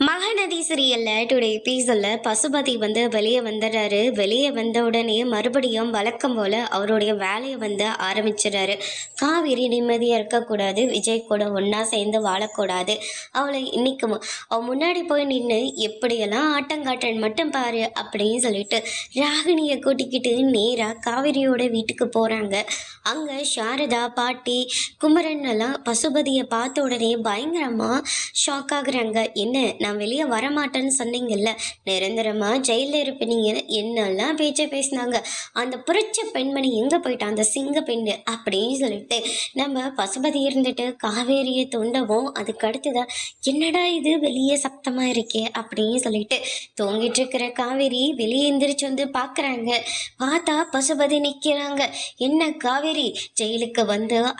மகாநதி சீரியல்ல டுடே எபிசோட்ல பசுபதி வெளியே வந்துடுறாரு. வெளியே வந்த உடனே மறுபடியும் வழக்கம் போல அவருடைய வேலையை ஆரம்பிச்சிடறாரு. காவேரி நிம்மதியாக இருக்கக்கூடாது, விஜய் கூட ஒன்றா சேர்ந்து வாழக்கூடாது, அவளை இன்னைக்கு அவள் முன்னாடி போய் நின்று எப்படியெல்லாம் ஆட்டங்காட்டன் மட்டும் பாரு அப்படின்னு சொல்லிட்டு ராகினியை கூட்டிக்கிட்டு நேராக காவேரியோட வீட்டுக்கு போகிறாங்க. அங்கே சாரதா, பாட்டி, குமரன் எல்லாம் பசுபதியை பார்த்த உடனே பயங்கரமாக ஷாக் ஆகுறாங்க. என்ன, நான் வெளியே வரமாட்டேன்னு சொன்னீங்கல்ல, நிரந்தரமாக ஜெயிலில் இருப்பீங்க, என்னெல்லாம் பேச்சை பேசினாங்க, அந்த புரட்ச பெண்மணி எங்கே போயிட்டா, அந்த சிங்க பெண் அப்படின்னு சொல்லிட்டு நம்ம பசுபதி இருந்துட்டு காவேரியை தொண்டவும், அதுக்கு அடுத்துதான் என்னடா இது வெளியே சத்தமாக இருக்கே அப்படின்னு சொல்லிட்டு தூங்கிட்டு இருக்கிற காவேரி வெளியே எந்திரிச்சு பார்க்குறாங்க. பார்த்தா பசுபதி நிற்கிறாங்க. என்ன காவேரி, ஜெயிலுக்கு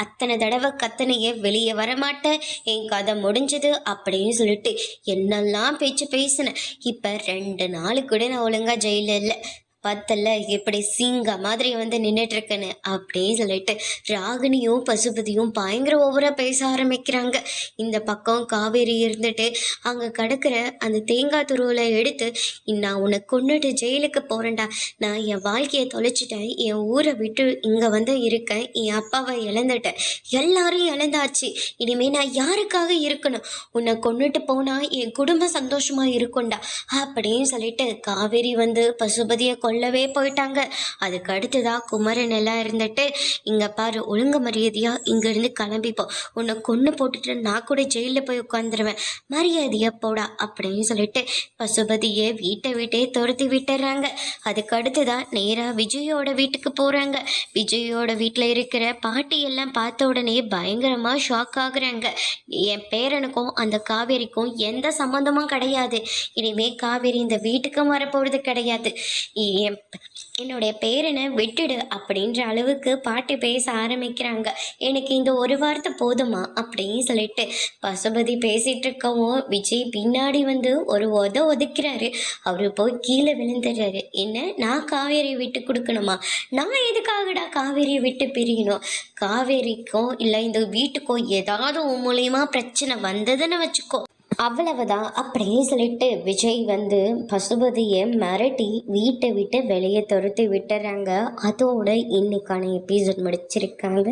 அத்தனை தடவை கத்தனையே வெளியே வரமாட்டேன், என் கதை முடிஞ்சது அப்படின்னு சொல்லிட்டு என்னெல்லாம் பேச்சு பேசினேன். இப்போ 2 நாள் கூட நான் ஒழுங்கா ஜெயிலில் இல்லை, பத்தல்ல எப்படி சிங்க மாதிரி நின்றுட்டு இருக்கேன்னு அப்படின்னு சொல்லிட்டு ராகினியும் பசுபதியும் பயங்கர ஓவராக பேச ஆரம்பிக்கிறாங்க. இந்த பக்கம் காவேரி இருந்துட்டு அங்கே கிடக்கிற அந்த தேங்காய் துருவில் எடுத்து, நான் உன்னை கொண்டுட்டு ஜெயிலுக்கு போகிறேன்டா, நான் என் வாழ்க்கையை தொலைச்சிட்டேன், என் ஊரை விட்டு இங்கே இருக்கேன், என் அப்பாவை இழந்துட்டேன், எல்லாரும் இழந்தாச்சு, இனிமேல் நான் யாருக்காக இருக்கணும், உன்னை கொண்டுட்டு போனால் என் குடும்பம் சந்தோஷமாக இருக்கும்டா அப்படின்னு சொல்லிட்டு காவேரி பசுபதியை கொல்லவே போயிட்டாங்க. அதுக்கு அடுத்துதான் குமரன் எல்லாம் இருந்துட்டு, இங்க பாரு, ஒழுங்கு மரியாதையா இங்கிருந்து கிளம்பிப்போம், உன்னை கொன்று போட்டுட்டு நான் கூட ஜெயிலில் போய் உட்காந்துருவேன், மரியாதையா போடா அப்படின்னு சொல்லிட்டு பசுபதியை வீட்டை துரத்தி விட்டுறாங்க. அதுக்கு அடுத்துதான் நேராக விஜயோட வீட்டுக்கு போறாங்க. விஜயோட வீட்டில் இருக்கிற பாட்டி எல்லாம் பார்த்த உடனே பயங்கரமா ஷாக் ஆகுறாங்க. என் பேரனுக்கும் அந்த காவேரிக்கும் எந்த சம்மந்தமும் கிடையாது, இனிமே காவேரி இந்த வீட்டுக்கும் வரப்போறது கிடையாது, என்னுடைய பேரனை விட்டுடு அப்படின்ற அளவுக்கு பாட்டி பேச ஆரம்பிக்கிறாங்க. எனக்கு இந்த ஒரு வார்த்தை போதுமா அப்படின்னு சொல்லிட்டு பசுபதி பேசிட்டு இருக்கவும் விஜய் பின்னாடி ஒரு ஒதுக்கிறாரு. அவரு போய் கீழே விழுந்துடுறாரு. என்ன, நான் காவேரியை விட்டு கொடுக்கணுமா? நான் எதுக்காகடா காவேரியை விட்டு பிரியணும்? காவேரிக்கும் இல்லை இந்த வீட்டுக்கும் ஏதாவது மூலியமா பிரச்சனை வந்ததுன்னு வச்சுக்கோ, அவ்வளவுதான் அப்படின்னு சொல்லிட்டு விஜய் பசுபதியை மிரட்டி வீட்டை விட்டு வெளியே துரத்தி விட்டுறாங்க. அதோட இன்னைக்கான எபிசோட் முடிச்சிருக்காங்க.